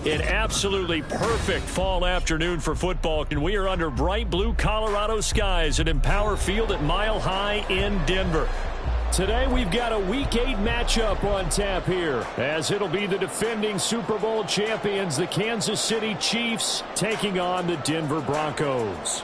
An absolutely perfect fall afternoon for football, and we are under bright blue Colorado skies at Empower Field at Mile High in Denver. Today we've got a Week 8 matchup on tap here, as it'll be the defending Super Bowl champions, the Kansas City Chiefs, taking on the Denver Broncos.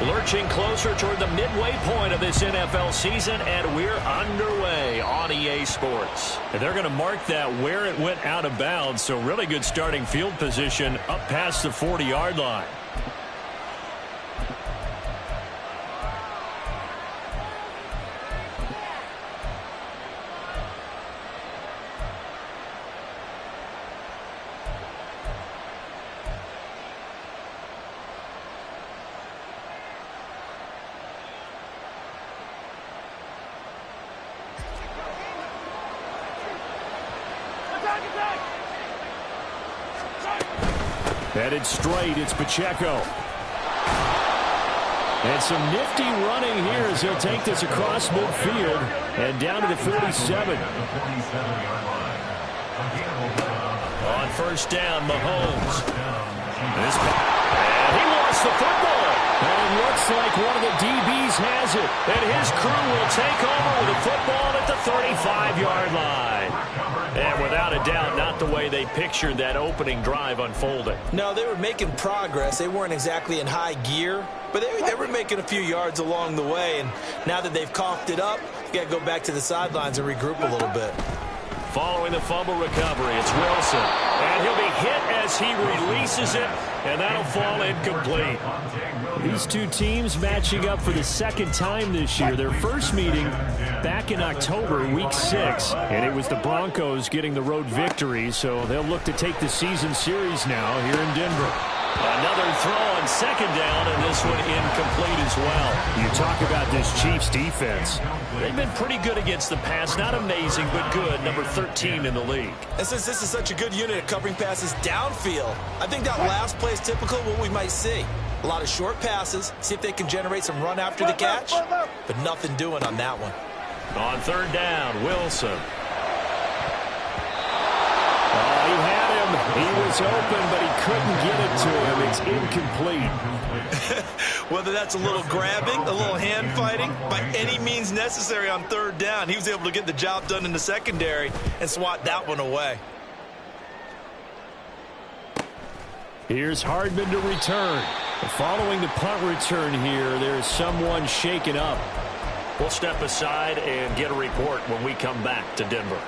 Lurching closer toward the midway point of this NFL season, and we're underway on EA Sports. And they're going to mark that where it went out of bounds, so really good starting field position up past the 40-yard line. Headed straight, it's Pacheco. And some nifty running here as he'll take this across midfield and down to the 47. On first down, Mahomes. And he lost the football. And it looks like one of the DBs has it. And his crew will take over with the football at the 35-yard line. And without a doubt, not the way they pictured that opening drive unfolding. No, they were making progress. They weren't exactly in high gear, but they were making a few yards along the way. And now that they've coughed it up, you got to go back to the sidelines and regroup a little bit. Following the fumble recovery, it's Wilson. And he'll be hit as he releases it, and that'll fall incomplete. These two teams matching up for the second time this year. Their first meeting back in October, Week 6, and it was the Broncos getting the road victory, so they'll look to take the season series now here in Denver. Another throw on second down, and this one incomplete as well. You talk about this Chiefs defense. They've been pretty good against the pass. Not amazing, but good. Number 13 in the league. And since this is such a good unit at covering passes downfield, I think that last play is typical of what we might see. A lot of short passes, see if they can generate some run after the catch, but nothing doing on that one. On third down, Wilson. Oh, he had him. He was open, but he couldn't get it to him. It's incomplete. Whether that's a little grabbing, a little hand fighting, by any means necessary on third down, he was able to get the job done in the secondary and swat that one away. Here's Hardman to return. Following the punt return here, there's someone shaken up. We'll step aside and get a report when we come back to Denver.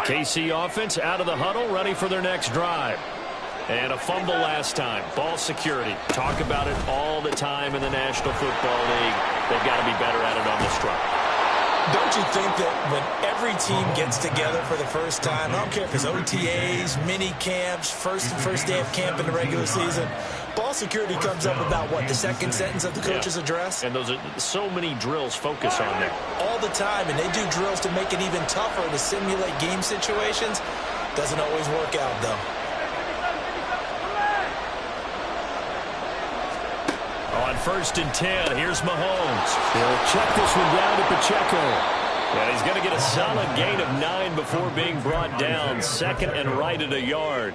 KC offense out of the huddle, ready for their next drive. And a fumble last time. Ball security. Talk about it all the time in the National Football League. They've got to be better at it on this drive. Don't you think that when every team gets together for the first time, I don't care if it's OTAs, mini camps, first day of camp in the regular season, ball security comes up about what, the second sentence of the coach's address? And those are so many drills focus on that. All the time, and they do drills to make it even tougher to simulate game situations. Doesn't always work out, though. On first and 10, here's Mahomes. He'll check this one down to Pacheco. And he's going to get a solid gain of 9 before being brought down. Second and right at a yard.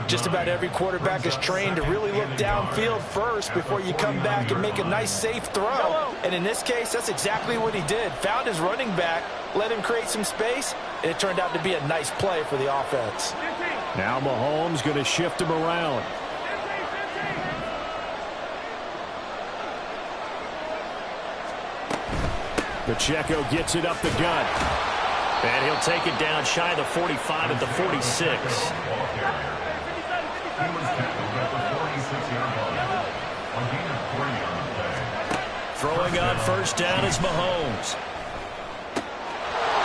Just about every quarterback is trained to really look downfield first before you come back and make a nice, safe throw. And in this case, that's exactly what he did. Found his running back, let him create some space, and it turned out to be a nice play for the offense. Now Mahomes going to shift him around. Pacheco gets it up the gut. And he'll take it down shy of the 45 at the 46. Throwing on first down is Mahomes.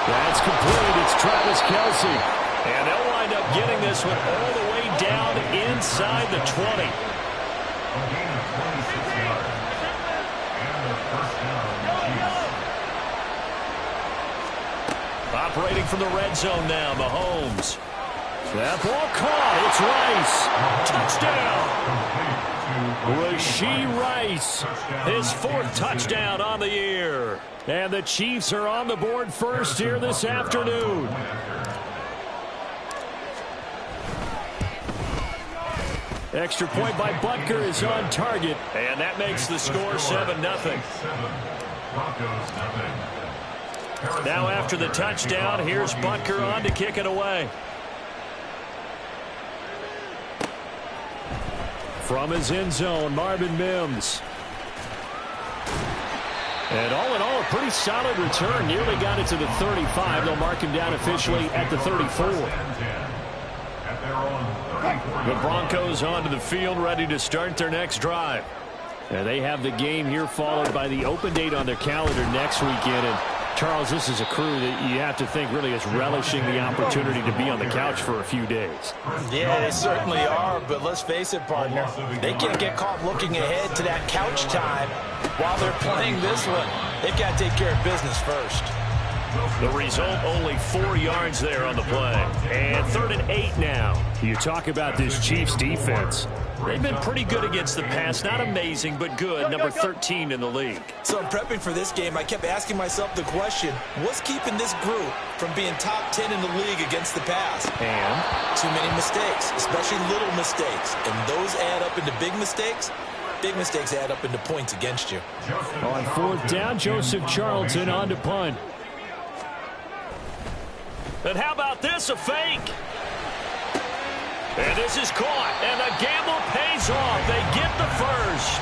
That's complete. It's Travis Kelce. And they'll wind up getting this one all the way down inside the 20. Operating from the red zone now, Mahomes. That ball caught. It's Rice. Touchdown. Rashee Rice. His 4th touchdown on the year. And the Chiefs are on the board first here this afternoon. Extra point by Butker is on target. And that makes the score 7-0. Now after the touchdown, here's Butker on to kick it away. From his end zone, Marvin Mims. And all in all, a pretty solid return. Nearly got it to the 35. They'll mark him down officially at the 34. The Broncos onto the field, ready to start their next drive. And they have the game here followed by the open date on their calendar next weekend. And Charles, this is a crew that you have to think really is relishing the opportunity to be on the couch for a few days. Yeah, they certainly are, but let's face it, partner. They can't get caught looking ahead to that couch time while they're playing this one. They've got to take care of business first. The result, only 4 yards there on the play. And 3rd and 8 now. You talk about this Chiefs defense. They've been pretty good against the pass. Not amazing, but good. Number 13 in the league. So in prepping for this game, I kept asking myself the question, what's keeping this group from being top 10 in the league against the pass? And? Too many mistakes, especially little mistakes. And those add up into big mistakes. Big mistakes add up into points against you. On 4th down, Joseph Charlton on to punt. And how about this, a fake? And this is caught, and the gamble pays off. They get the first.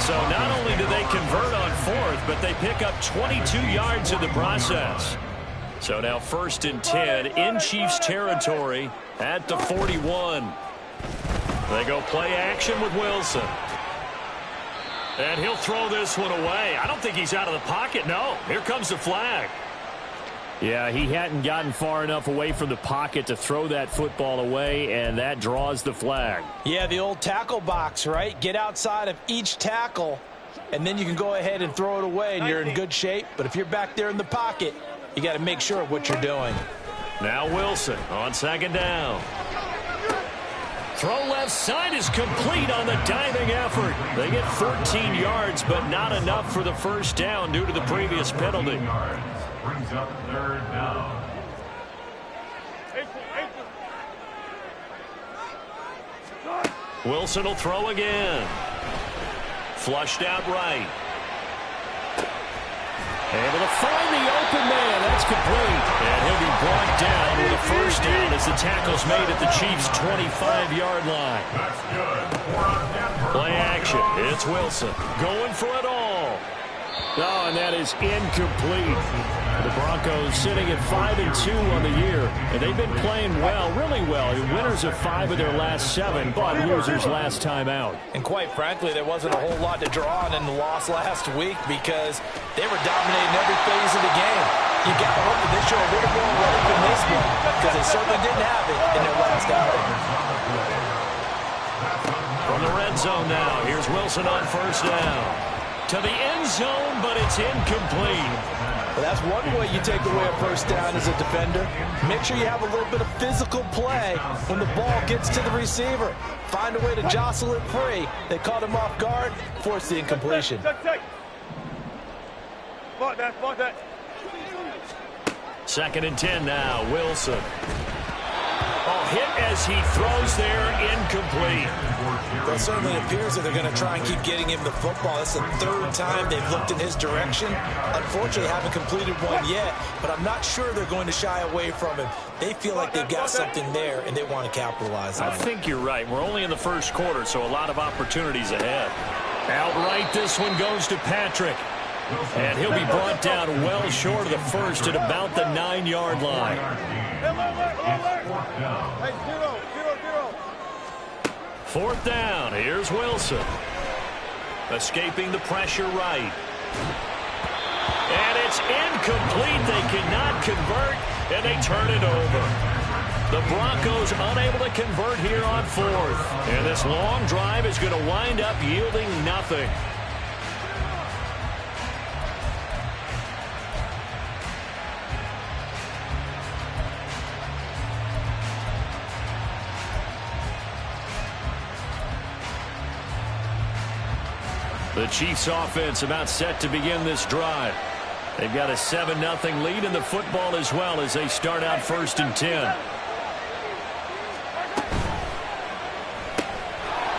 So not only do they convert on 4th, but they pick up 22 yards in the process. So now 1st and 10 in Chiefs territory at the 41. They go play action with Wilson. And he'll throw this one away. I don't think he's out of the pocket, no. Here comes the flag. Yeah, he hadn't gotten far enough away from the pocket to throw that football away, and that draws the flag. Yeah, the old tackle box, right? Get outside of each tackle, and then you can go ahead and throw it away, and you're in good shape. But if you're back there in the pocket, you got to make sure of what you're doing. Now Wilson on 2nd down. Throw left side is complete on the diving effort. They get 14 yards, but not enough for the first down due to the previous penalty. Brings up 3rd down. Wilson will throw again. Flushed out right. Able to find the open man. That's complete. And he'll be brought down with a first down as the tackle's made at the Chiefs' 25-yard line. That's good. Play action. It's Wilson going for it all. Oh, and that is incomplete. The Broncos sitting at 5-2 on the year, and they've been playing well, really well. Winners of 5 of their last 7, but losers last time out. And quite frankly, there wasn't a whole lot to draw on in the loss last week because they were dominating every phase of the game. You got to hope that they show a little more life in this one because they certainly didn't have it in their last outing. From the red zone now, here's Wilson on first down. To the end zone, but it's incomplete. Well, that's one way you take away a first down as a defender. Make sure you have a little bit of physical play when the ball gets to the receiver. Find a way to jostle it free. They caught him off guard, forced the incompletion. Second and 10 now, Wilson. Oh, hit as he throws there, incomplete. Well, it certainly appears that they're going to try and keep getting him the football. It's the 3rd time they've looked in his direction. Unfortunately, haven't completed one yet, but I'm not sure they're going to shy away from him. They feel like they've got something there, and they want to capitalize on it. I think you're right. We're only in the first quarter, so a lot of opportunities ahead. Outright, this one goes to Patrick. And he'll be brought down well short of the first at about the 9-yard line. Fourth down. Here's Wilson. Escaping the pressure right. And it's incomplete. They cannot convert, and they turn it over. The Broncos unable to convert here on fourth. And this long drive is going to wind up yielding nothing. The Chiefs offense about set to begin this drive. They've got a 7-0 lead in the football as well as they start out 1st and 10.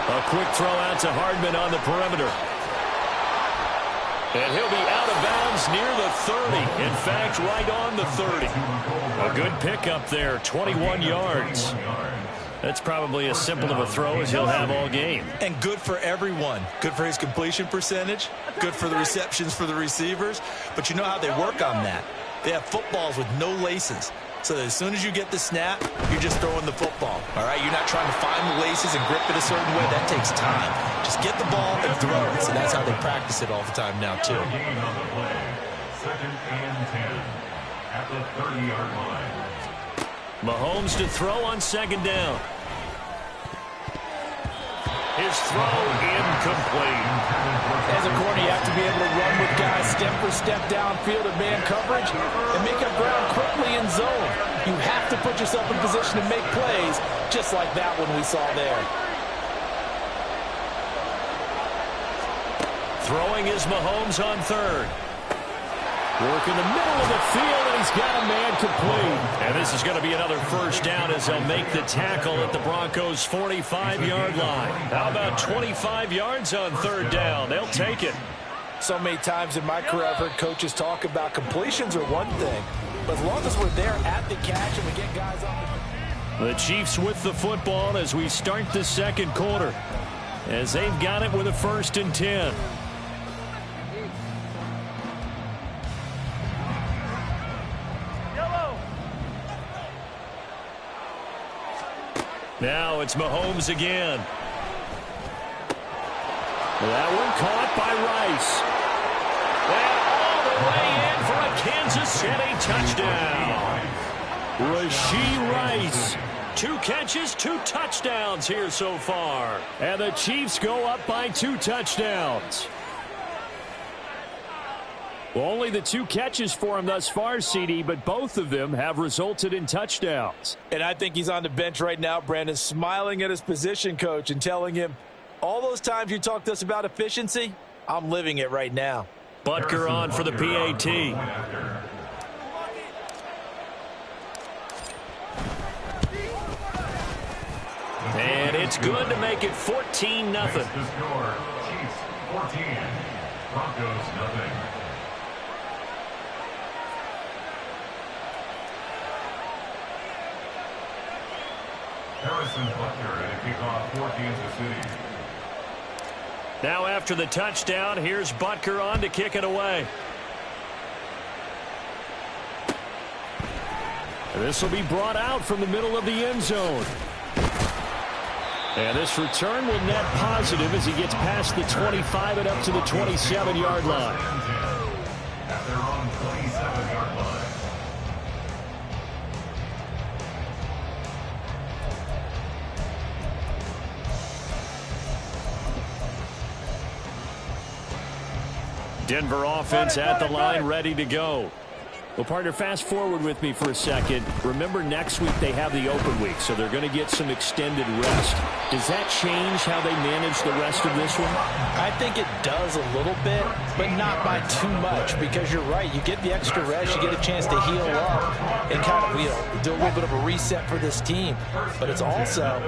A quick throw out to Hardman on the perimeter. And he'll be out of bounds near the 30. In fact, right on the 30. A good pickup there, 21 yards. That's probably as simple of a throw as he'll have all game. And good for everyone. Good for his completion percentage. Good for the receptions for the receivers. But you know how they work on that. They have footballs with no laces. So as soon as you get the snap, you're just throwing the football. All right? You're not trying to find the laces and grip it a certain way. That takes time. Just get the ball and throw it. So that's how they practice it all the time now, too. 2nd and 10 at the 30-yard line. Mahomes to throw on 2nd down. His throw incomplete. As a corner, you have to be able to run with guys step for step downfield in man coverage and make up ground quickly in zone. You have to put yourself in position to make plays, just like that one we saw there. Throwing is Mahomes on 3rd. Work in the middle of the field, and he's got a man complete. And this is going to be another 1st down as they'll make the tackle at the Broncos' 45-yard line. How about 25 yards on 3rd down? They'll take it. So many times in my career I've heard coaches talk about completions are one thing, but as long as we're there at the catch and we get guys on the Chiefs with the football as we start the 2nd quarter, as they've got it with a 1st and 10. Now it's Mahomes again. That one caught by Rice. And all the way in for a Kansas City touchdown. Rashee Rice. 2 catches, 2 touchdowns here so far. And the Chiefs go up by 2 touchdowns. Well, only the 2 catches for him thus far, CD, but both of them have resulted in touchdowns. And I think he's on the bench right now, Brandon, smiling at his position coach and telling him, all those times you talked to us about efficiency, I'm living it right now. Butker on for the PAT. And it's good to make it 14-0. The score, Chiefs 14, Broncos 0. Harrison Butker at a kickoff for Kansas City. Now after the touchdown, here's Butker on to kick it away. This will be brought out from the middle of the end zone. And this return will net positive as he gets past the 25 and up to the 27-yard line. At their own 27-yard line. Denver offense at the line, ready to go. Well, partner, fast forward with me for a second. Remember, next week they have the open week, so they're going to get some extended rest. Does that change how they manage the rest of this one? I think it does a little bit, but not by too much, because you're right. You get the extra rest, you get a chance to heal up and kind of do a little bit of a reset for this team. But it's also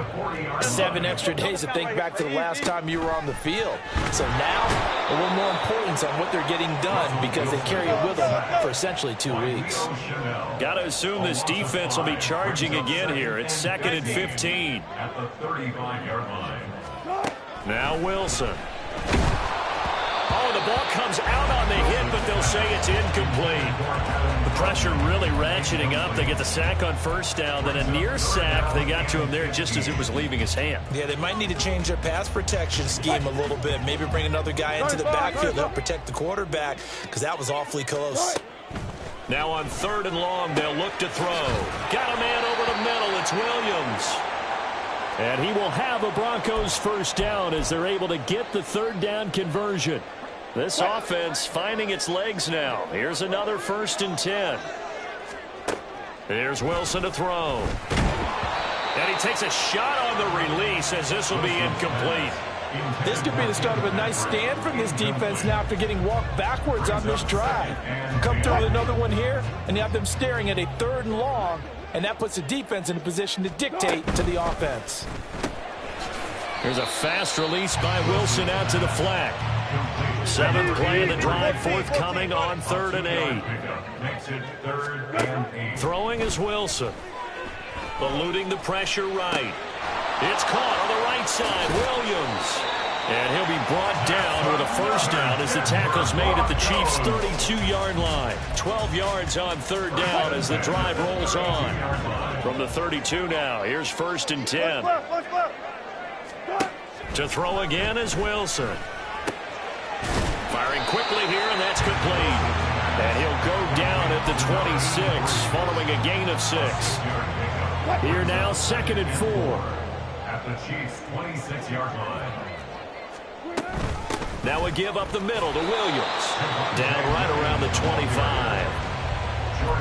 7 extra days to think back to the last time you were on the field. So now, a little more importance on what they're getting done because they carry it with them for essentially 2 weeks. Got to assume this defense will be charging again here. It's 2nd and 15. At the 35-yard line. Now Wilson. Oh, the ball comes out on the hit, but they'll say it's incomplete. The pressure really ratcheting up. They get the sack on first down, then a near sack. They got to him there just as it was leaving his hand. Yeah, they might need to change their pass protection scheme a little bit. Maybe bring another guy into the backfield to help protect the quarterback, because that was awfully close. Now on 3rd and long, they'll look to throw. Got a man over the middle. It's Williams. And he will have a Broncos first down as they're able to get the 3rd down conversion. This offense finding its legs now. Here's another 1st and 10. Here's Wilson to throw. And he takes a shot on the release as this will be incomplete. This could be the start of a nice stand from this defense now after getting walked backwards on this drive. Come through with another one here, and you have them staring at a 3rd and long, and that puts the defense in a position to dictate to the offense. Here's a fast release by Wilson out to the flat. 7th play of the drive, forthcoming on 3rd and 8. Throwing is Wilson. Eluding the pressure right. It's caught on the right side. Williams. And he'll be brought down with a first down as the tackle's made at the Chiefs' 32-yard line. 12 yards on 3rd down as the drive rolls on. From the 32 now, here's 1st and 10. To throw again is Wilson. Firing quickly here, and that's complete. And he'll go down at the 26, following a gain of 6. Here now, 2nd and 4. At the Chiefs' 26-yard line. Now a give up the middle to Williams. Down right around the 25.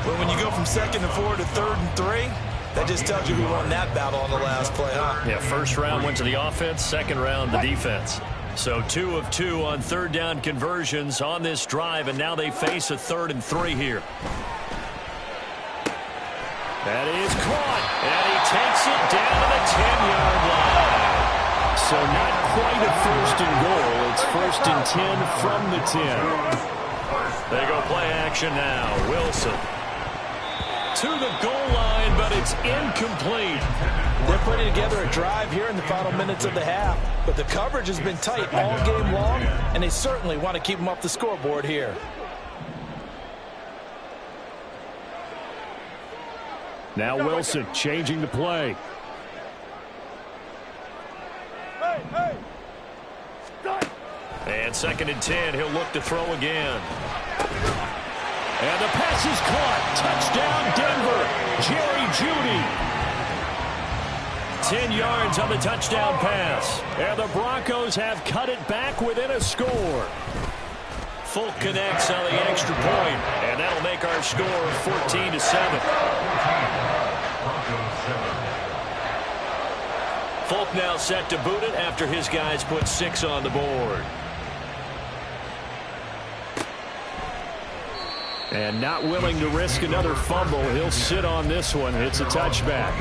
But when you go from 2nd and 4 to 3rd and 3, that just tells you we won that battle on the last play, huh? Yeah, 1st round went to the offense, 2nd round the defense. So 2 of 2 on 3rd down conversions on this drive, and now they face a 3rd and 3 here. That is caught, and he takes it down to the 10-yard line. So not quite a 1st and goal. It's 1st and 10 from the 10. They go play action now. Wilson to the goal line, but it's incomplete. They're putting together a drive here in the final minutes of the half, but the coverage has been tight all game long, and they certainly want to keep them off the scoreboard here. Now Wilson changing the play. And 2nd and 10, he'll look to throw again. And the pass is caught. Touchdown, Denver. Jerry Jeudy. 10 yards on the touchdown pass. And the Broncos have cut it back within a score. Folk connects on the extra point, and that'll make our score 14-7. Folk now set to boot it after his guys put 6 on the board. And not willing to risk another fumble, he'll sit on this one. It's a touchback.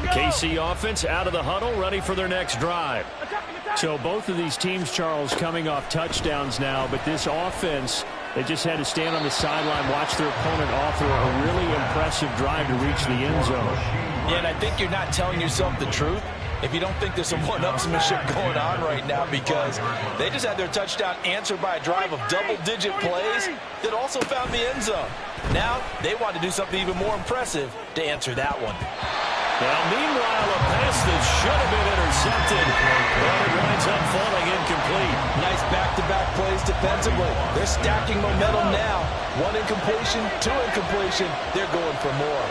The KC offense out of the huddle, ready for their next drive. So both of these teams, Charles, coming off touchdowns now, but this offense, they just had to stand on the sideline, watch their opponent offer a really impressive drive to reach the end zone. Yeah, and I think you're not telling yourself the truth if you don't think there's some one-upsmanship going on right now, because they just had their touchdown answered by a drive of double-digit plays that also found the end zone. Now they want to do something even more impressive to answer that one. Now, meanwhile, a pass that should have been intercepted, but it winds up falling incomplete. Nice back-to-back plays defensively. They're stacking momentum now. 1 incompletion, 2 incompletion. They're going for more.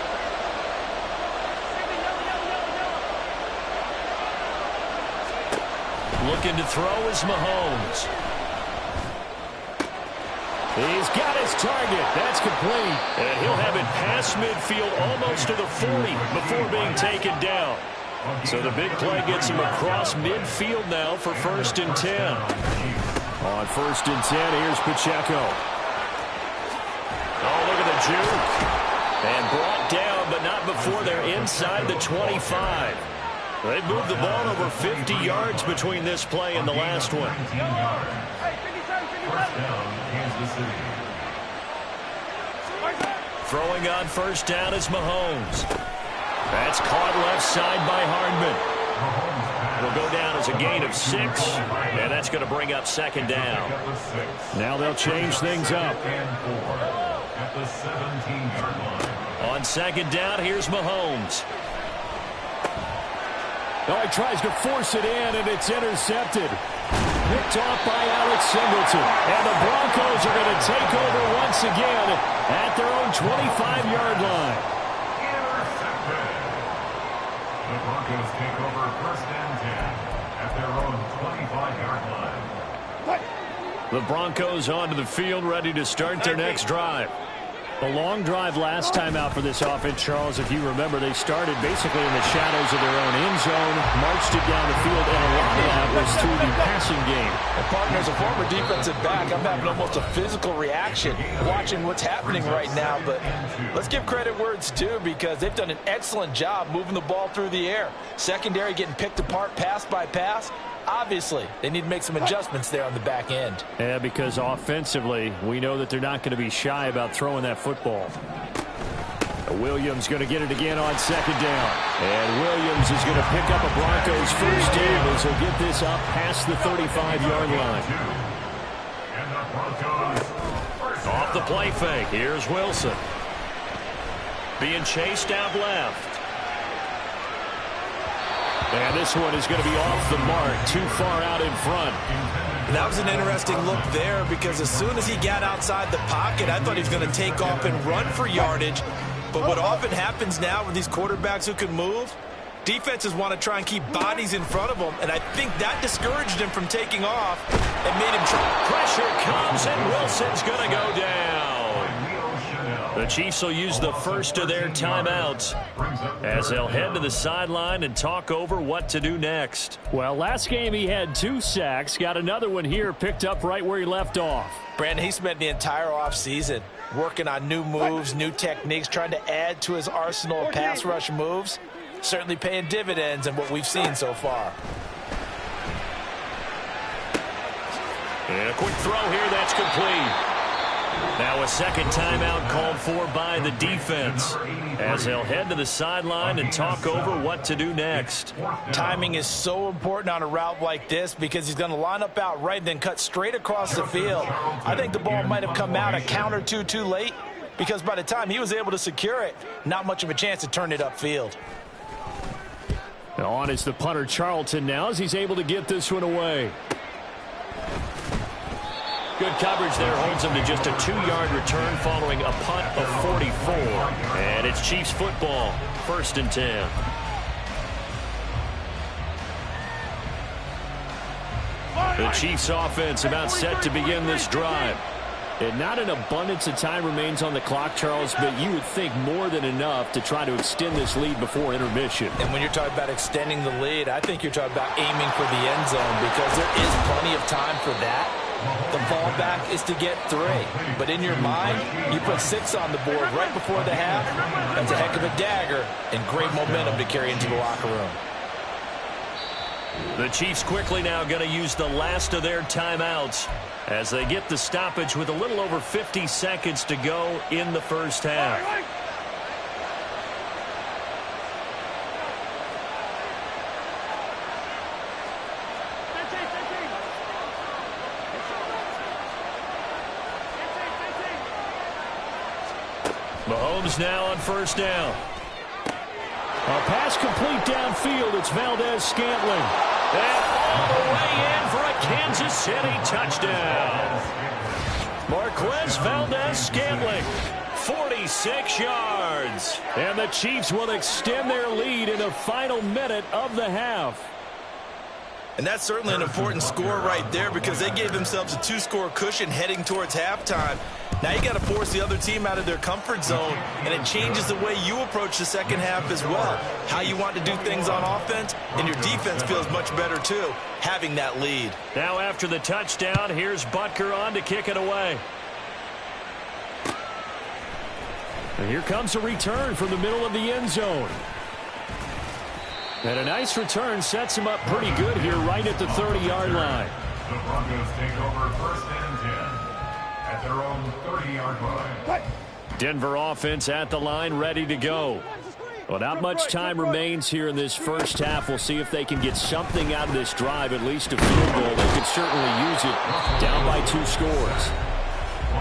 Looking to throw is Mahomes. He's got his target. That's complete. And he'll have it past midfield almost to the 40 before being taken down. So the big play gets him across midfield now for 1st and 10. On 1st and 10, here's Pacheco. Oh, look at the juke. And brought down, but not before they're inside the 25. They moved the ball over 50 yards between this play and the last one. Throwing on 1st down is Mahomes. That's caught left side by Hardman. Will go down as a gain of 6, and that's going to bring up second down. Now they'll change things up. At the 17-yard line. On second down, here's Mahomes. Oh, he tries to force it in, and it's intercepted. Picked off by Alex Singleton. And the Broncos are going to take over once again at their own 25-yard line. Intercepted. The Broncos take over first and 10 at their own 25-yard line. The Broncos onto the field, ready to start their next drive. A long drive last time out for this offense, Charles. If you remember, they started basically in the shadows of their own end zone, marched it down the field, and a lot of that was through the passing game. And partner, as a former defensive back, I'm having almost a physical reaction watching what's happening right now. But let's give credit where it's due, because they've done an excellent job moving the ball through the air. Secondary getting picked apart pass by pass. Obviously, they need to make some adjustments there on the back end. Yeah, because offensively, we know that they're not going to be shy about throwing that football. Williams going to get it again on second down. And Williams is going to pick up a Broncos first down as he'll get this up past the 35-yard line. Off the play fake, here's Wilson. Being chased out left. And this one is going to be off the mark, too far out in front. That was an interesting look there, because as soon as he got outside the pocket, I thought he was going to take off and run for yardage. But what often happens now with these quarterbacks who can move, defenses want to try and keep bodies in front of them, and I think that discouraged him from taking off and made him try. Pressure comes, and Wilson's going to go down. The Chiefs will use the first of their timeouts as they'll head to the sideline and talk over what to do next. Well, last game he had 2 sacks. Got another one here, picked up right where he left off. Brandon, he spent the entire offseason working on new moves, new techniques, trying to add to his arsenal of pass rush moves. Certainly paying dividends in what we've seen so far. And a quick throw here, that's complete. Now a second timeout called for by the defense as they'll head to the sideline and talk over what to do next. Timing is so important on a route like this, because he's going to line up out right and then cut straight across the field. I think the ball might have come out a count or two too late, because by the time he was able to secure it, not much of a chance to turn it upfield. On is the punter Charlton now as he's able to get this one away. Good coverage there, holds him to just a 2-yard return following a punt of 44. And it's Chiefs football, 1st and 10. The Chiefs offense about set to begin this drive. And not an abundance of time remains on the clock, Charles, but you would think more than enough to try to extend this lead before intermission. And when you're talking about extending the lead, I think you're talking about aiming for the end zone, because there is plenty of time for that. The fallback is to get 3. But in your mind, you put 6 on the board right before the half. That's a heck of a dagger and great momentum to carry into the locker room. The Chiefs quickly now going to use the last of their timeouts as they get the stoppage with a little over 50 seconds to go in the first half. Mahomes now on first down. A pass complete downfield. It's Valdez-Scantling. And all the way in for a Kansas City touchdown. Marquez Valdez-Scantling, 46 yards. And the Chiefs will extend their lead in the final minute of the half. And that's certainly an important score right there, because they gave themselves a 2-score cushion heading towards halftime. Now you got to force the other team out of their comfort zone, and it changes the way you approach the second half as well. How you want to do things on offense, and your defense feels much better too, having that lead. Now after the touchdown, here's Butker on to kick it away. And here comes a return from the middle of the end zone. And a nice return sets him up pretty good here right at the 30-yard line. The Broncos take over first and 10 at their own 30-yard line. Denver offense at the line, ready to go. Well, not much time remains here in this first half. We'll see if they can get something out of this drive, at least a field goal. They could certainly use it, down by 2 scores.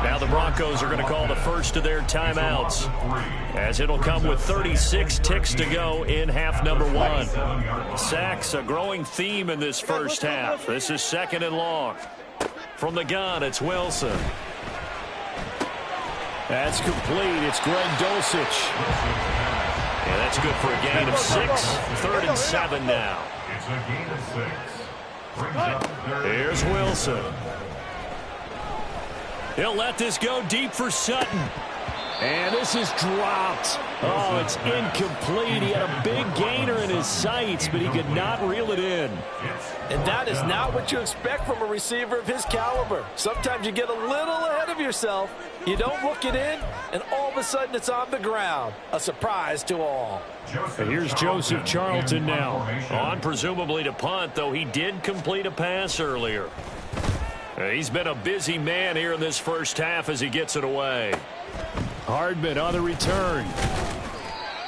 Now the Broncos are going to call the first of their timeouts, as it'll come with 36 ticks to go in half number 1. Sacks, a growing theme in this first half. This is 2nd and long. From the gun, it's Wilson. That's complete. It's Greg Dulcich. Yeah, that's good for a gain of 6. 3rd and 7 now. It's a gain of 6. Here's Wilson. He'll let this go deep for Sutton. And this is dropped. Oh, it's incomplete. He had a big gainer in his sights, but he could not reel it in. And that is not what you expect from a receiver of his caliber. Sometimes you get a little ahead of yourself. You don't look it in, and all of a sudden it's on the ground. A surprise to all. And here's Joseph Charlton now. On presumably to punt, though he did complete a pass earlier. He's been a busy man here in this first half as he gets it away. Hardman on the return.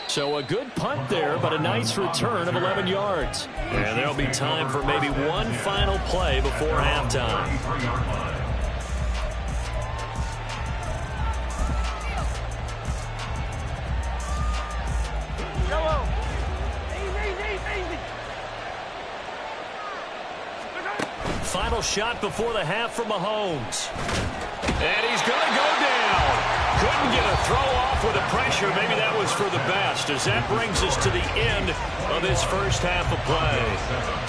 So a good punt there, but a nice return of 11 yards. And there'll be time for maybe one final play before halftime. Final shot before the half from Mahomes. And he's going to go down. Couldn't get a throw off with the pressure. Maybe that was for the best, as that brings us to the end of this first half of play.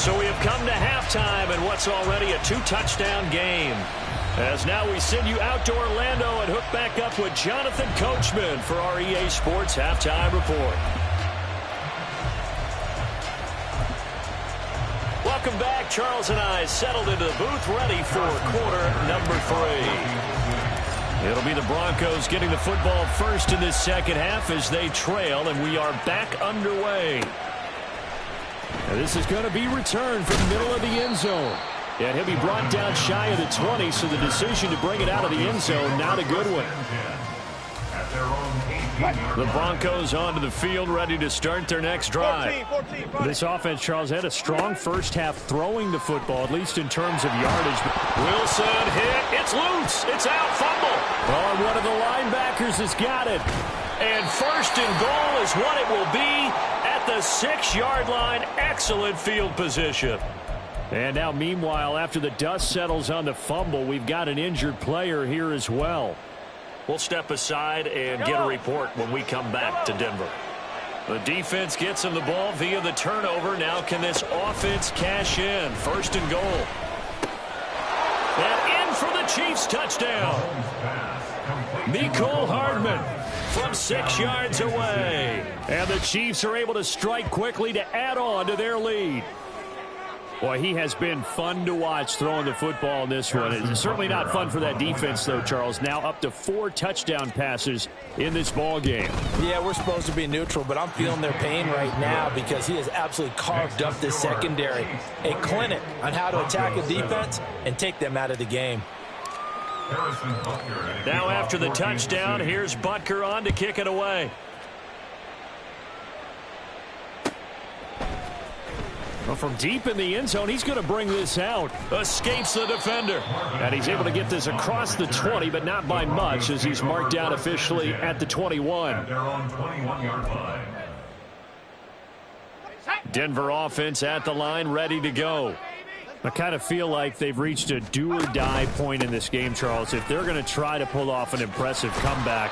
So we have come to halftime in what's already a 2-touchdown game. As now we send you out to Orlando and hook back up with Jonathan Coachman for our EA Sports Halftime Report. Welcome back. Charles and I settled into the booth, ready for quarter number 3. It'll be the Broncos getting the football first in this second half as they trail, and we are back underway. And this is going to be returned from the middle of the end zone. And he'll be brought down shy of the 20, so the decision to bring it out of the end zone, not a good one. The Broncos onto the field, ready to start their next drive. This offense, Charles, had a strong first half throwing the football, at least in terms of yardage. Wilson hit. It's loose. It's out. Fumble. Oh, one of the linebackers has got it. And 1st and goal is what it will be at the 6-yard line. Excellent field position. And now, meanwhile, after the dust settles on the fumble, we've got an injured player here as well. We'll step aside and get a report when we come back to Denver. The defense gets him the ball via the turnover. Now can this offense cash in? 1st and goal. And in for the Chiefs touchdown. Mecole Hardman from 6 yards away. And the Chiefs are able to strike quickly to add on to their lead. Boy, he has been fun to watch throwing the football in this one. It's certainly not fun for that defense, though, Charles. Now up to 4 touchdown passes in this ball game. Yeah, we're supposed to be neutral, but I'm feeling their pain right now because he has absolutely carved up this secondary. A clinic on how to attack a defense and take them out of the game. Now after the touchdown, here's Butker on to kick it away. Well, from deep in the end zone, he's going to bring this out. Escapes the defender. And he's able to get this across the 20, but not by much, as he's marked out officially at the 21. Denver offense at the line, ready to go. I kind of feel like they've reached a do-or-die point in this game, Charles. If they're going to try to pull off an impressive comeback,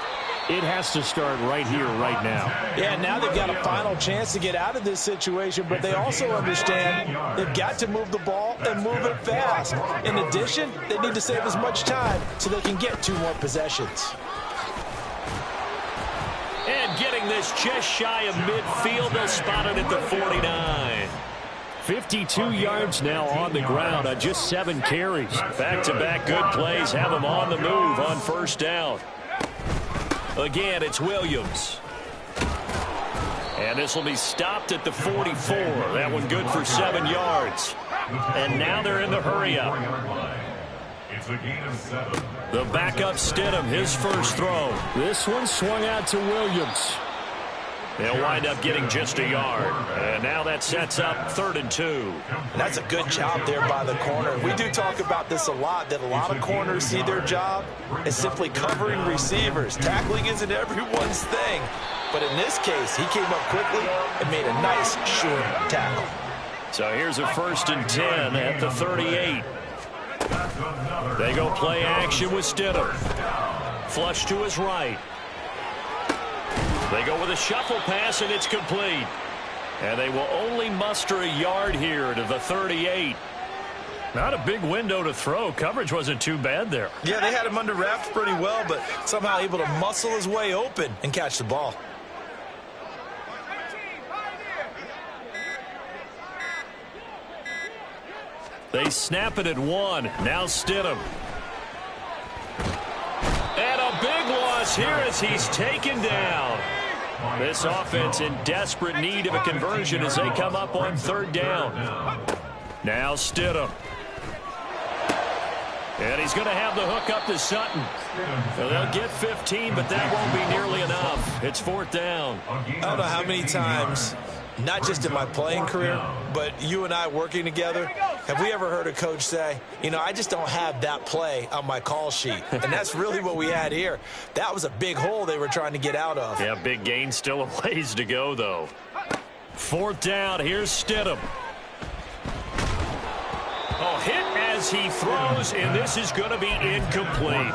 it has to start right here, right now. Yeah, now they've got a final chance to get out of this situation, but they also understand they've got to move the ball and move it fast. In addition, they need to save as much time so they can get 2 more possessions. And getting this just shy of midfield, they'll spot it at the 49. 52 yards now on the ground on just 7 carries. Back-to-back good plays have them on the move on 1st down. Again, it's Williams. And this will be stopped at the 44. That one good for 7 yards. And now they're in the hurry-up. It's a gain of 7. The backup Stidham, his first throw. This one swung out to Williams. They'll wind up getting just a yard. And now that sets up 3rd and 2. And that's a good job there by the corner. We do talk about this a lot, that a lot of corners see their job as simply covering receivers. Tackling isn't everyone's thing. But in this case, he came up quickly and made a nice, short tackle. So here's a 1st and 10 at the 38. They go play action with Stidham. Flush to his right. They go with a shuffle pass, and it's complete. And they will only muster a yard here to the 38. Not a big window to throw. Coverage wasn't too bad there. Yeah, they had him under wraps pretty well, but somehow able to muscle his way open and catch the ball. They snap it at 1. Now Stidham. And a big loss here as he's taken down. This offense in desperate need of a conversion as they come up on 3rd down. Now Stidham. And he's going to have the hook up to Sutton. So they'll get 15, but that won't be nearly enough. It's 4th down. I don't know how many times, not just in my playing career, but you and I working together, have we ever heard a coach say, you know, I just don't have that play on my call sheet. And that's really what we had here. That was a big hole they were trying to get out of. Yeah, big gain, still a ways to go, though. 4th down, here's Stidham. Oh, hit as he throws, and this is going to be incomplete.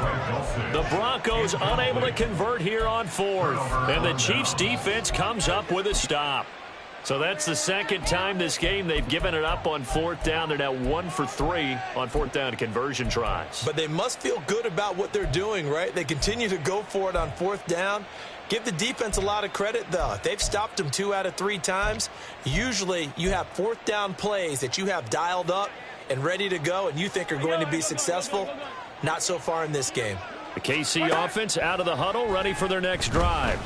The Broncos unable to convert here on 4th, and the Chiefs defense comes up with a stop. So that's the 2nd time this game they've given it up on 4th down. They're now 1 for 3 on 4th down conversion tries. But they must feel good about what they're doing, right? They continue to go for it on 4th down. Give the defense a lot of credit, though. They've stopped them 2 out of 3 times. Usually you have 4th down plays that you have dialed up and ready to go and you think are going to be successful. Not so far in this game. The KC offense out of the huddle, ready for their next drive.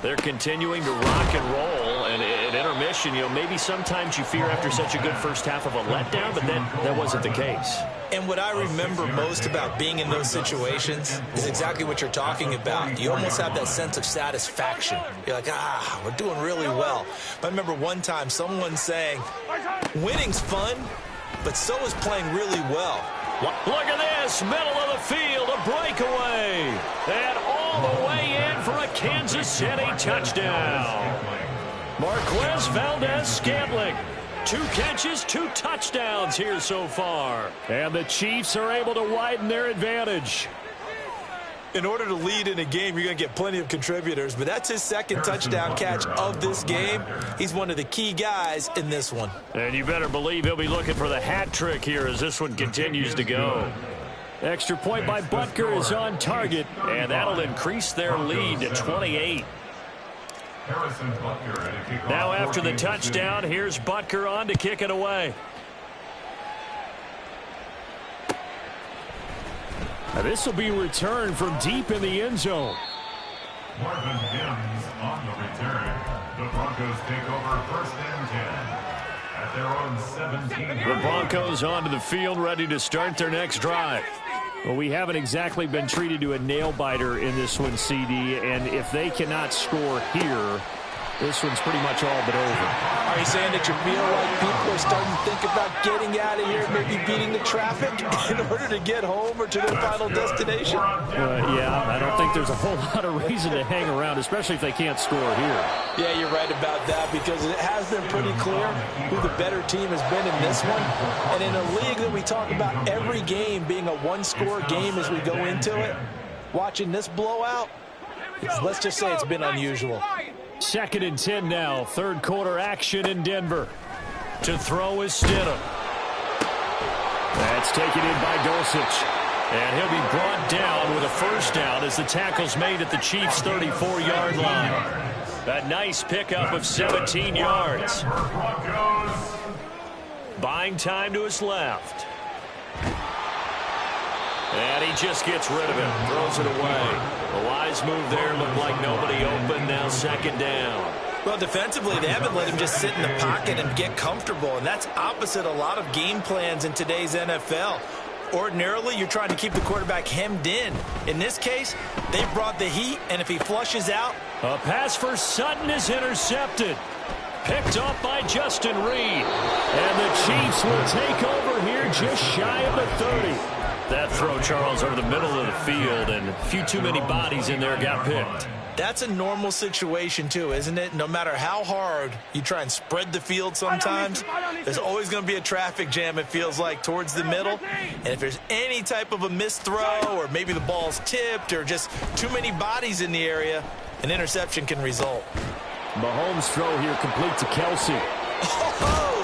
They're continuing to rock and roll, and at intermission, you know, maybe sometimes you fear after such a good first half of a letdown, but that wasn't the case. And what I remember most about being in those situations is exactly what you're talking about. You almost have that sense of satisfaction. You're like, we're doing really well. But I remember one time someone saying, winning's fun, but so is playing really well. Look at this, middle of the field, a breakaway, and all the way in for a Kansas City touchdown. Marquez Valdez-Scantling, 2 catches, 2 touchdowns here so far. And the Chiefs are able to widen their advantage. In order to lead in a game, you're going to get plenty of contributors, but that's his 2nd touchdown catch of this game. He's one of the key guys in this one. And you better believe he'll be looking for the hat trick here as this one continues to go. Extra point by Butker is on target, and that'll increase their lead to 28. Now after the touchdown, here's Butker on to kick it away. Now this will be returned from deep in the end zone. Marvin Mims on the return. The Broncos take over 1st and 10 at their own 17. The Broncos onto the field, ready to start their next drive. Well, we haven't exactly been treated to a nail-biter in this one, CD, and if they cannot score here, this one's pretty much all but over. Are you saying that you feel like people are starting to think about getting out of here, maybe beating the traffic in order to get home or to their final destination? Yeah, I don't think there's a whole lot of reason to hang around, especially if they can't score here. Yeah, you're right about that because it has been pretty clear who the better team has been in this one. And in a league that we talk about every game being a one-score game as we go into it, watching this blowout, let's just say it's been unusual. 2nd and 10 now. 3rd quarter action in Denver. To throw is Stidham. That's taken in by Dulcich. And he'll be brought down with a 1st down as the tackle's made at the Chiefs' 34-yard line. A nice pickup of 17 yards. Buying time to his left. And he just gets rid of it. Throws it away. The wise move there. Looked like nobody open. Now 2nd down. Well, defensively, they haven't let him just sit in the pocket and get comfortable. And that's opposite a lot of game plans in today's NFL. Ordinarily, you're trying to keep the quarterback hemmed in. In this case, they brought the heat, and if he flushes out... A pass for Sutton is intercepted. Picked off by Justin Reed. And the Chiefs will take over here just shy of the 30. That throw, Charles, over the middle of the field, and a few too many bodies in there got picked. That's a normal situation, too, isn't it? No matter how hard you try and spread the field sometimes, there's always going to be a traffic jam, it feels like, towards the middle. And if there's any type of a missed throw, or maybe the ball's tipped, or just too many bodies in the area, an interception can result. Mahomes' throw here complete to Kelsey.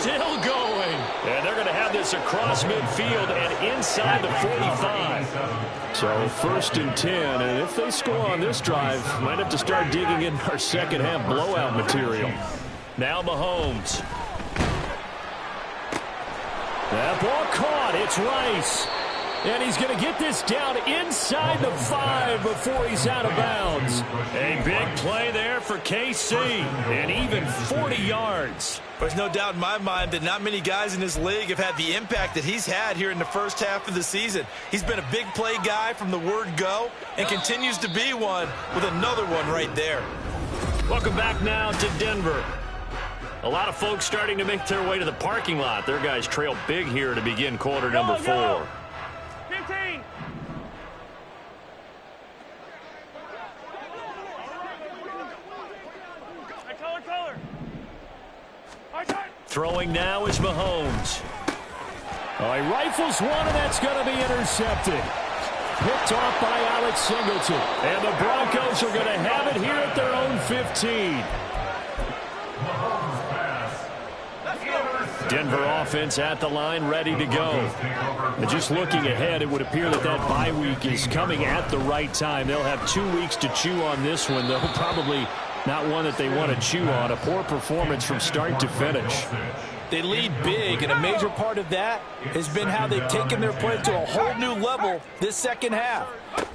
Still going. And they're going to have this across midfield and inside the 45. So 1st and 10, and if they score on this drive, might have to start digging in our second half blowout material. Now Mahomes. That ball caught. It's Rice. And he's going to get this down inside the 5 before he's out of bounds. A big play there for KC, and even 40 yards. There's no doubt in my mind that not many guys in this league have had the impact that he's had here in the first half of the season. He's been a big play guy from the word go and continues to be one with another one right there. Welcome back now to Denver. A lot of folks starting to make their way to the parking lot. Their guys trail big here to begin quarter number 4. 15. Throwing now is Mahomes. Oh, he rifles one, and that's going to be intercepted. Picked off by Alex Singleton. And the Broncos are going to have it here at their own 15. Denver offense at the line, ready to go. And just looking ahead, it would appear that that bye week is coming at the right time. They'll have 2 weeks to chew on this one, though probably not one that they want to chew on. A poor performance from start to finish. They lead big, and a major part of that has been how they've taken their play to a whole new level this second half.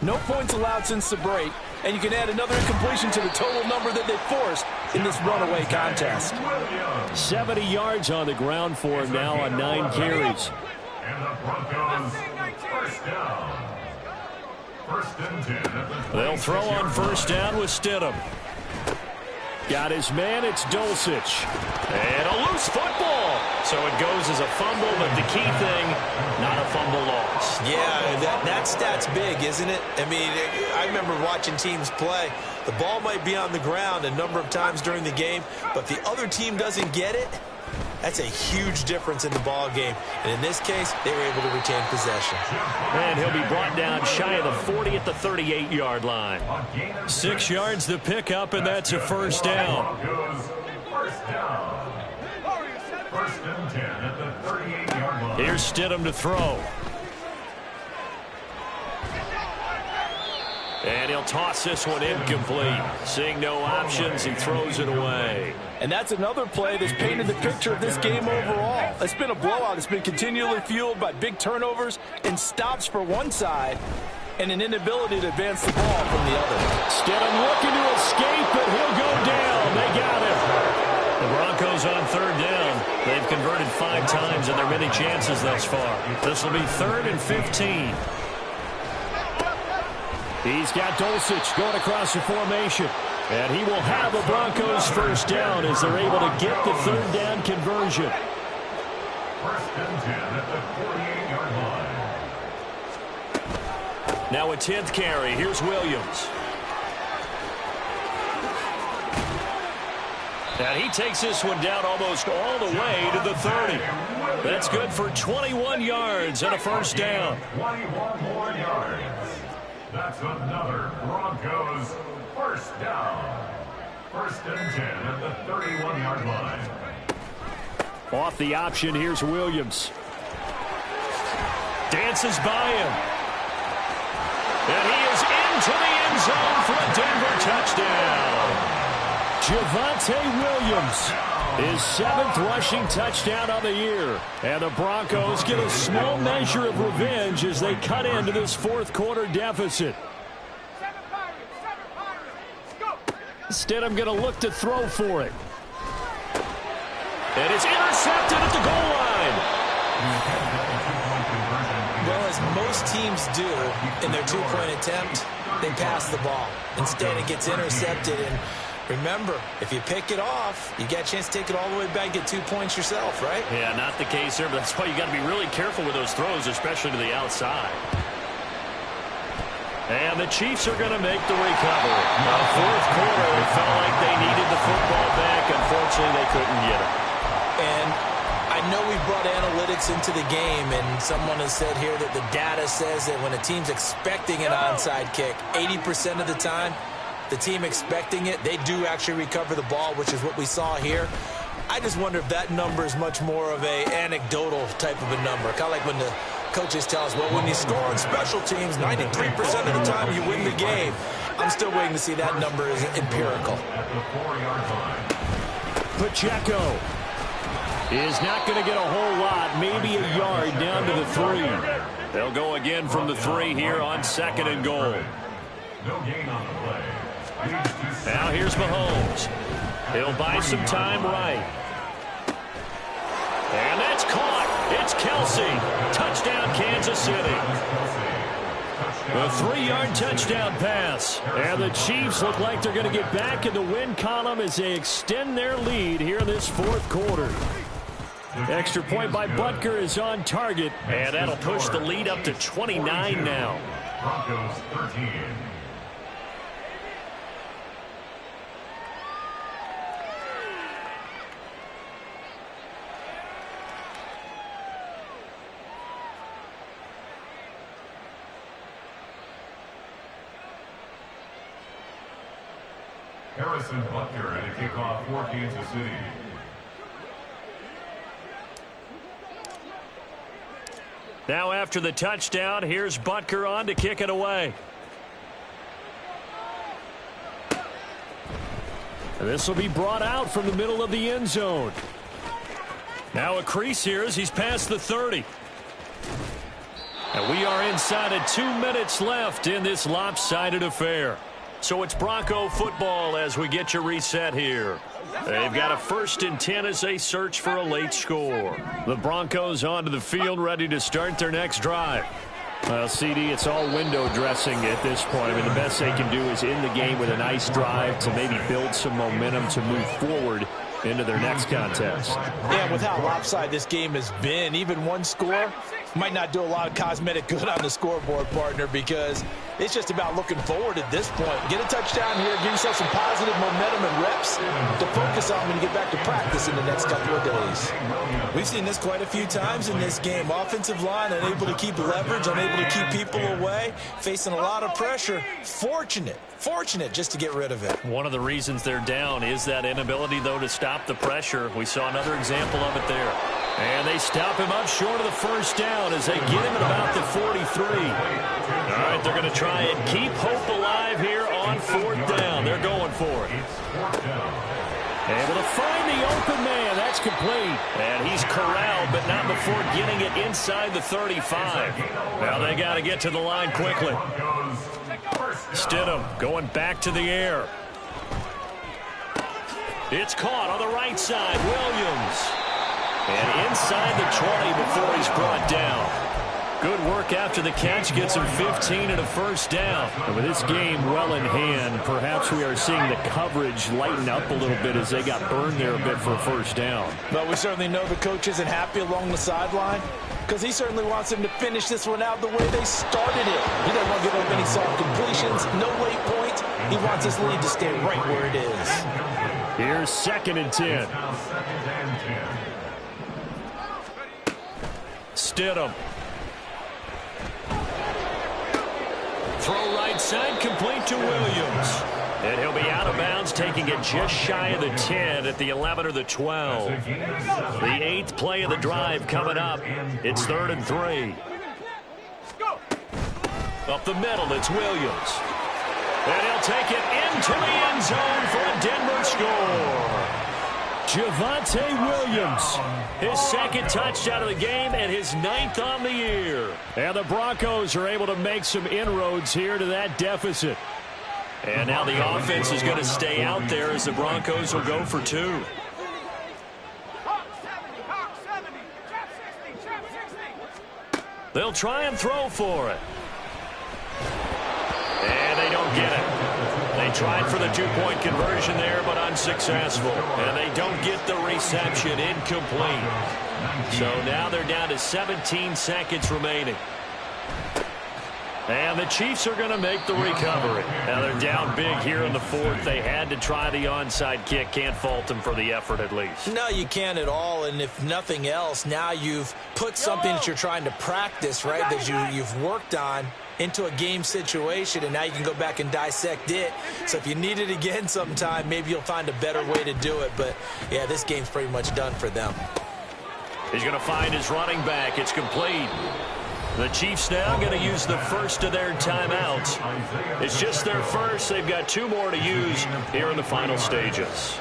No points allowed since the break, and you can add another incompletion to the total number that they forced in this runaway contest. 70 yards on the ground for him now on 9 carries. And the Broncos first down. 1st and 10 at the They'll throw on 1st down with Stidham. Got his man, it's Dulcich. And a loose football. So it goes as a fumble, but the key thing, not a fumble loss. Yeah, that stat's big, isn't it? I mean, I remember watching teams play. The ball might be on the ground a number of times during the game, but if the other team doesn't get it, that's a huge difference in the ball game. And in this case, they were able to retain possession. And he'll be brought down shy of the 40 at the 38-yard line. 6 yards the pickup, and that's a 1st down. First down. 1st and 10 at the 38-yard line. Here's Stidham to throw. And he'll toss this one incomplete. Seeing no options, he throws it away. And that's another play that's painted the picture of this game overall. It's been a blowout. It's been continually fueled by big turnovers and stops for one side and an inability to advance the ball from the other. Stidham looking to escape, but he'll go down. They got him. The Broncos on 3rd down. They've converted 5 times in their many chances thus far. This will be 3rd and 15. He's got Dulcich going across the formation. And he will have a Broncos 1st down as they're able to get the 3rd down conversion. 1st and 10 at the 48-yard line. Now a 10th carry. Here's Williams. And he takes this one down almost all the way to the 30. That's good for 21 yards and a 1st down. 21 more yards. That's another Broncos 1st down. 1st and 10 at the 31-yard line. Off the option, here's Williams. Dances by him. And he is into the end zone for a Denver touchdown. Javonte Williams, his 7th rushing touchdown on the year. And the Broncos get a small measure of revenge as they cut into this 4th quarter deficit. Stidham going to look to throw for it. And it's intercepted at the goal line. Well, as most teams do in their two-point attempt, they pass the ball. Instead, it gets intercepted. And remember, if you pick it off, you get a chance to take it all the way back, get 2 points yourself, right? Yeah, not the case here, but that's why you got to be really careful with those throws, especially to the outside. And the Chiefs are going to make the recovery. Now, fourth quarter, it felt like they needed the football back. Unfortunately, they couldn't get it. And I know we brought analytics into the game, and someone has said here that the data says that when a team's expecting an onside kick, 80% of the time, the team expecting it, they do actually recover the ball, which is what we saw here. I just wonder if that number is much more of a anecdotal type of a number. Kind of like when the coaches tell us, well, when you score on special teams, 93% of the time you win the game. I'm still waiting to see that number is empirical. Pacheco is not going to get a whole lot, maybe a yard down to the 3. They'll go again from the 3 here on 2nd and goal. No gain on the play. Now here's Mahomes. He'll buy some time right. And that's caught. It's Kelsey. Touchdown, Kansas City. A 3-yard touchdown pass. And the Chiefs look like they're going to get back in the win column as they extend their lead here in this fourth quarter. Extra point by Butker is on target. And that'll push the lead up to 29 now. Broncos 13. Harrison Butker at a kickoff for Kansas City. Now after the touchdown, here's Butker on to kick it away. And this will be brought out from the middle of the end zone. Now a crease here as he's past the 30. And we are inside of 2 minutes left in this lopsided affair. So it's Bronco football as we get you reset here. They've got a 1st and 10 as they search for a late score. The Broncos onto the field ready to start their next drive. Well, CD, it's all window dressing at this point. I mean, the best they can do is end the game with a nice drive to maybe build some momentum to move forward into their next contest. Yeah, with how lopsided this game has been, even one score might not do a lot of cosmetic good on the scoreboard, partner, because it's just about looking forward at this point. Get a touchdown here, give yourself some positive momentum and reps to focus on when you get back to practice in the next couple of days. We've seen this quite a few times in this game. Offensive line unable to keep leverage, unable to keep people away, facing a lot of pressure. Fortunate just to get rid of it. One of the reasons they're down is that inability, though, to stop the pressure. We saw another example of it there. And they stop him up short of the first down as they get him at about the 43. All right, they're going to try and keep hope alive here on 4th down. They're going for it. Able to find the open man. That's complete. And he's corralled, but not before getting it inside the 35. Now they got to get to the line quickly. Stidham going back to the air. It's caught on the right side. Williams. And inside the 20 before he's brought down. Good work after the catch. Gets him 15 and a 1st down. And with this game well in hand, perhaps we are seeing the coverage lighten up a little bit as they got burned there a bit for a 1st down. But we certainly know the coach isn't happy along the sideline because he certainly wants them to finish this one out the way they started it. He doesn't want to give up any soft completions, no late points. He wants his lead to stay right where it is. Here's 2nd and 10. Stidham. Throw right side, complete to Williams. And he'll be out of bounds, taking it just shy of the 10 at the 11 or the 12. The 8th play of the drive coming up. It's 3rd and 3. Up the middle, it's Williams. And he'll take it into the end zone for a Denver score. Javonte Williams, his 2nd touchdown of the game and his 9th on the year. And the Broncos are able to make some inroads here to that deficit. And now the offense is going to stay out there as the Broncos will go for 2. They'll try and throw for it. And they don't get it. They tried for the two-point conversion there, but unsuccessful. And they don't get the reception. Incomplete. So now they're down to 17 seconds remaining. And the Chiefs are going to make the recovery. Now they're down big here in the fourth. They had to try the onside kick. Can't fault them for the effort at least. No, you can't at all. And if nothing else, now you've put something that you're trying to practice, right, that you've worked on into a game situation, and now you can go back and dissect it. So if you need it again sometime, maybe you'll find a better way to do it. But, yeah, this game's pretty much done for them. He's going to find his running back. It's complete. The Chiefs now going to use the first of their timeouts. It's just their first. They've got 2 more to use here in the final stages.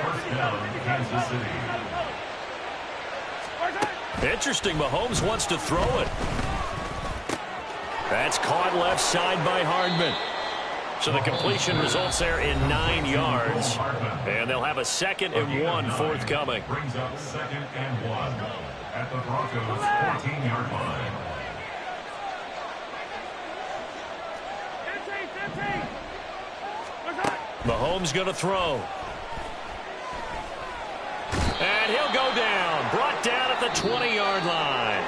First down, Kansas City. Interesting. Mahomes wants to throw it. That's caught left side by Hardman. So the completion results there in 9 yards. And they'll have a 2nd and 1 forthcoming. Brings up 2nd and 1 at the Broncos' 14-yard line. Mahomes going to throw. And he'll go down. Brought down at the 20-yard line.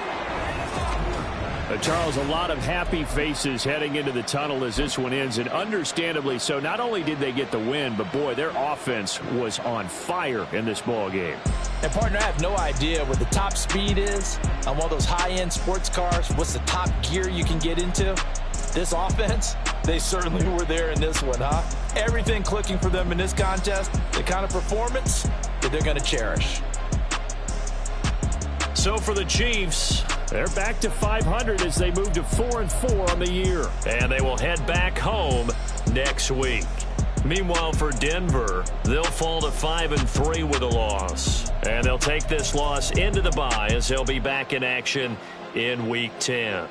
Charles, a lot of happy faces heading into the tunnel as this one ends, and understandably so. Not only did they get the win, but, boy, their offense was on fire in this ball game. And, partner, I have no idea what the top speed is on one of those high-end sports cars. What's the top gear you can get into? This offense, they certainly were there in this one, huh? Everything clicking for them in this contest, the kind of performance that they're going to cherish. So for the Chiefs, they're back to 500 as they move to 4-4 on the year. And they will head back home next week. Meanwhile, for Denver, they'll fall to 5-3 with a loss. And they'll take this loss into the bye as they'll be back in action in Week 10.